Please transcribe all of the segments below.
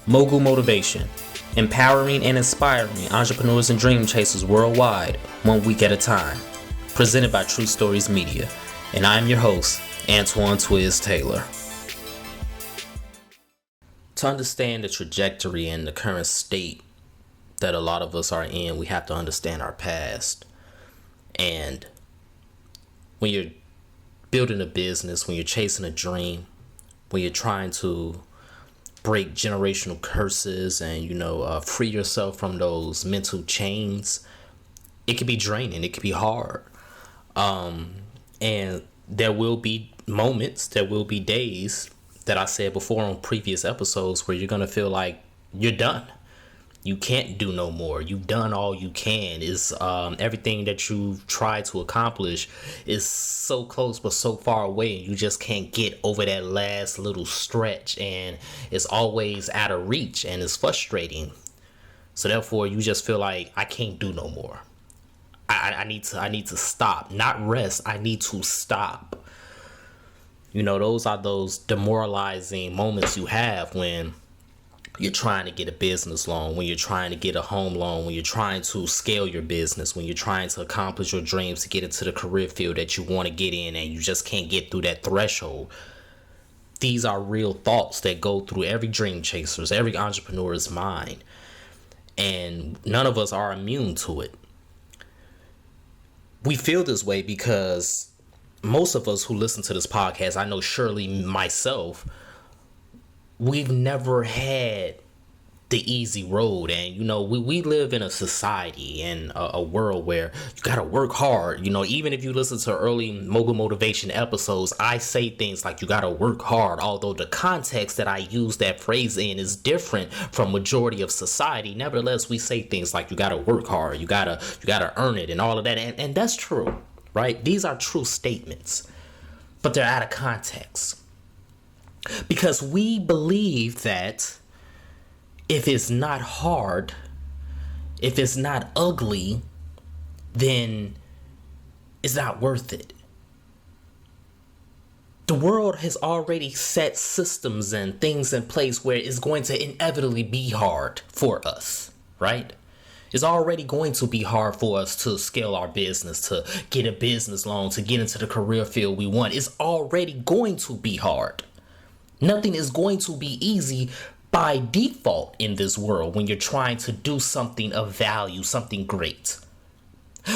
Mogul Motivation, empowering and inspiring entrepreneurs and dream chasers worldwide, 1 week at a time. Presented by True Stories Media, and I'm your host, Antoine Twiz Taylor. To understand the trajectory and the current state that a lot of us are in, we have to understand our past. And when you're building a business, when you're chasing a dream, when you're trying to break generational curses and free yourself from those mental chains, it can be draining, it can be hard, and there will be moments, there will be days that I said before on previous episodes where you're gonna feel like you're done. You can't do no more. You've done all you can. Is everything that you've tried to accomplish is so close but so far away, and you just can't get over that last little stretch, and it's always out of reach, and it's frustrating. So therefore, you just feel like I can't do no more. I need to stop, not rest. I need to stop. Those are those demoralizing moments you have when you're trying to get a business loan, when you're trying to get a home loan, when you're trying to scale your business, when you're trying to accomplish your dreams to get into the career field that you want to get in, and you just can't get through that threshold. These are real thoughts that go through every dream chaser's, every entrepreneur's mind, and none of us are immune to it. We feel this way because most of us who listen to this podcast, I know surely myself, we've never had the easy road. And we live in a society and a world where you gotta work hard. Even if you listen to early Mogul Motivation episodes, I say things like you gotta work hard, although the context that I use that phrase in is different from majority of society. Nevertheless, we say things like you gotta work hard, you gotta earn it, and all of that, and that's true, right? These are true statements, but they're out of context. Because we believe that if it's not hard, if it's not ugly, then it's not worth it. The world has already set systems and things in place where it's going to inevitably be hard for us, right? It's already going to be hard for us to scale our business, to get a business loan, to get into the career field we want. It's already going to be hard. Nothing is going to be easy by default in this world when you're trying to do something of value, something great.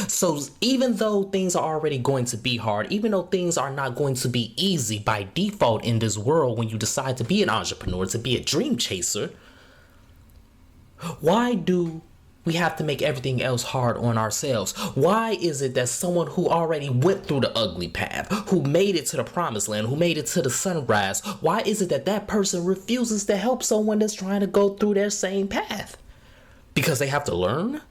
So even though things are already going to be hard, even though things are not going to be easy by default in this world when you decide to be an entrepreneur, to be a dream chaser, why do we have to make everything else hard on ourselves? Why is it that someone who already went through the ugly path, who made it to the promised land, who made it to the sunrise, why is it that that person refuses to help someone that's trying to go through their same path? Because they have to learn?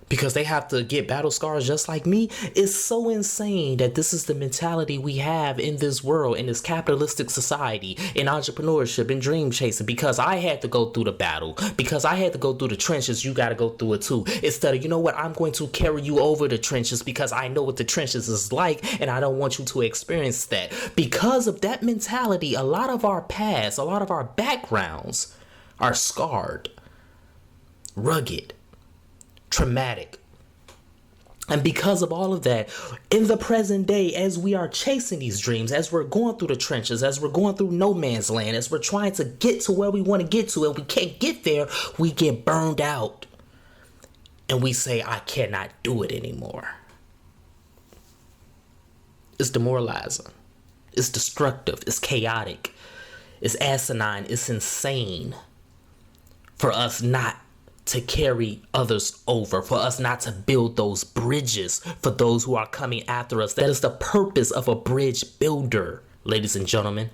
Because they have to get battle scars just like me? It's so insane that this is the mentality we have in this world, in this capitalistic society, in entrepreneurship, in dream chasing. Because I had to go through the battle, because I had to go through the trenches, you got to go through it too. Instead of, I'm going to carry you over the trenches because I know what the trenches is like and I don't want you to experience that. Because of that mentality, a lot of our past, a lot of our backgrounds are scarred, rugged, traumatic. And because of all of that, in the present day, as we are chasing these dreams, as we're going through the trenches, as we're going through no man's land, as we're trying to get to where we want to get to and we can't get there, we get burned out and we say, I cannot do it anymore. It's demoralizing. It's destructive. It's chaotic. It's asinine. It's insane for us not to carry others over, for us not to build those bridges for those who are coming after us. That is the purpose of a bridge builder, ladies and gentlemen.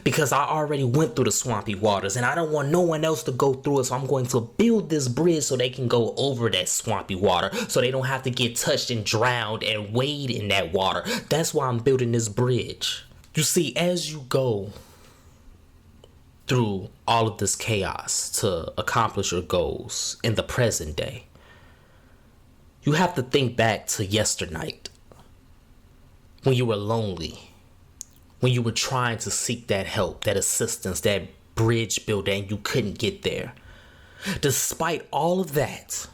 Because I already went through the swampy waters and I don't want no one else to go through it. So I'm going to build this bridge so they can go over that swampy water, so they don't have to get touched and drowned and wade in that water. That's why I'm building this bridge. You see, as you go through all of this chaos to accomplish your goals in the present day, you have to think back to yesterNIGHT, when you were lonely, when you were trying to seek that help, that assistance, that bridge builder and you couldn't get there. Despite all of that,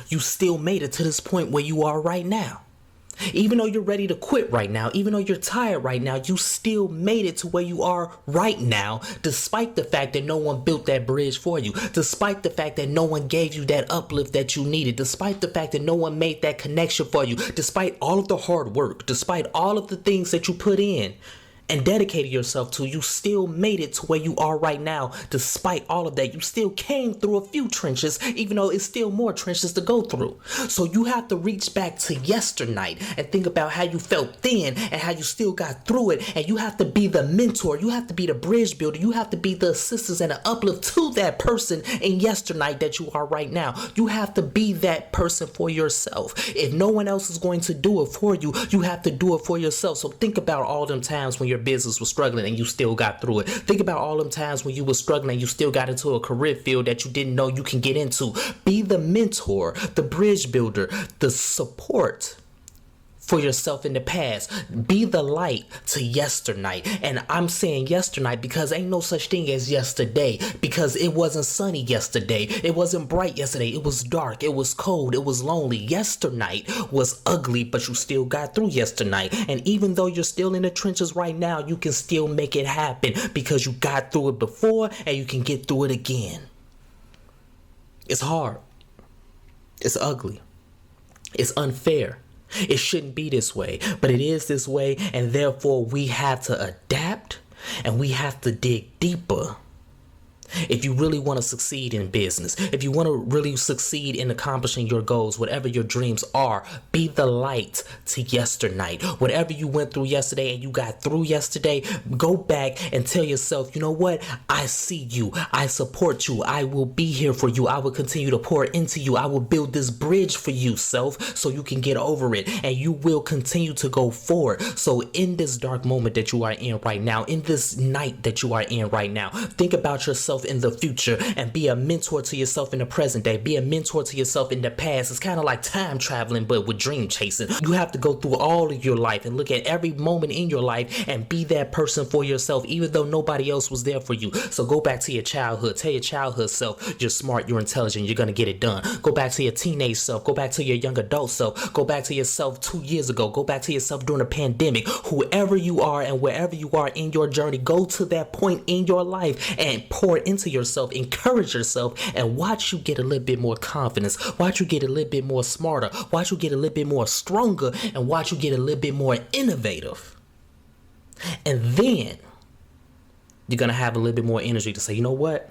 you still made it to this point where you are right now. Even though you're ready to quit right now, even though you're tired right now, you still made it to where you are right now, despite the fact that no one built that bridge for you, despite the fact that no one gave you that uplift that you needed, despite the fact that no one made that connection for you, despite all of the hard work, despite all of the things that you put in and dedicated yourself to, you still made it to where you are right now. Despite all of that, you still came through a few trenches, even though it's still more trenches to go through. So you have to reach back to yesternight and think about how you felt then and how you still got through it. And you have to be the mentor. You have to be the bridge builder. You have to be the assistance and the uplift to that person in yesternight that you are right now. You have to be that person for yourself. If no one else is going to do it for you, you have to do it for yourself. So think about all them times when your business was struggling and you still got through it. Think about all them times when you were struggling and you still got into a career field that you didn't know you can get into. Be the mentor, the bridge builder, the support for yourself in the past. Be the light to yesternight. And I'm saying yesternight because ain't no such thing as yesterday, because it wasn't sunny yesterday. It wasn't bright yesterday. It was dark. It was cold. It was lonely. Yesternight was ugly, but you still got through yesternight. And even though you're still in the trenches right now, you can still make it happen because you got through it before and you can get through it again. It's hard. It's ugly. It's unfair. It shouldn't be this way, but it is this way, and therefore we have to adapt and we have to dig deeper. If you really want to succeed in business, if you want to really succeed in accomplishing your goals, whatever your dreams are, be the light to yesternight. Whatever you went through yesterday and you got through yesterday, go back and tell yourself, you know what? I see you. I support you. I will be here for you. I will continue to pour into you. I will build this bridge for you, self, so you can get over it and you will continue to go forward. So in this dark moment that you are in right now, in this night that you are in right now, think about yourself in the future and be a mentor to yourself in the present day. Be a mentor to yourself in the past. It's kind of like time traveling, but with dream chasing. You have to go through all of your life and look at every moment in your life and be that person for yourself, even though nobody else was there for you. So go back to your childhood. Tell your childhood self, you're smart, you're intelligent, you're going to get it done. Go back to your teenage self. Go back to your young adult self. Go back to yourself 2 years ago. Go back to yourself during the pandemic. Whoever you are and wherever you are in your journey, go to that point in your life and pour into yourself, encourage yourself, and watch you get a little bit more confidence. Watch you get a little bit more smarter. Watch you get a little bit more stronger, and watch you get a little bit more innovative. And then you're going to have a little bit more energy to say, you know what?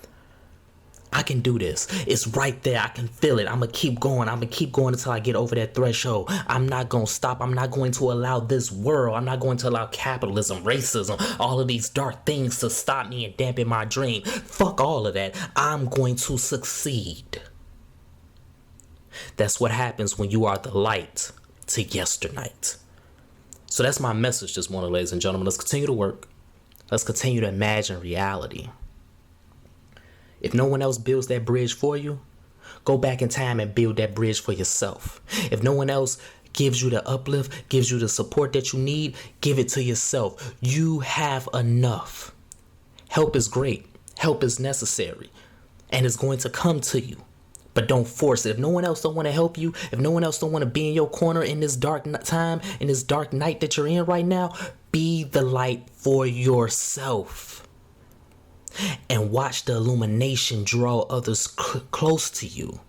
I can do this. It's right there. I can feel it. I'm going to keep going. I'm going to keep going until I get over that threshold. I'm not going to stop. I'm not going to allow this world. I'm not going to allow capitalism, racism, all of these dark things to stop me and dampen my dream. Fuck all of that. I'm going to succeed. That's what happens when you are the light to yesternight. So that's my message this morning, ladies and gentlemen. Let's continue to work. Let's continue to imagine reality. If no one else builds that bridge for you, go back in time and build that bridge for yourself. If no one else gives you the uplift, gives you the support that you need, give it to yourself. You have enough. Help is great. Help is necessary. And it's going to come to you. But don't force it. If no one else don't want to help you, if no one else don't want to be in your corner in this dark time, in this dark night that you're in right now, be the light for yourself. And watch the illumination draw others close to you.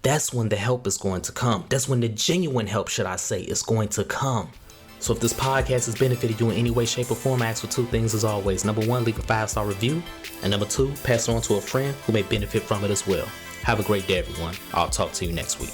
That's when the help is going to come. That's when the genuine help, should I say, is going to come. So if this podcast has benefited you in any way, shape, or form, I ask for two things as always. Number one, leave a 5-star review. And number two, pass it on to a friend who may benefit from it as well. Have a great day, everyone. I'll talk to you next week.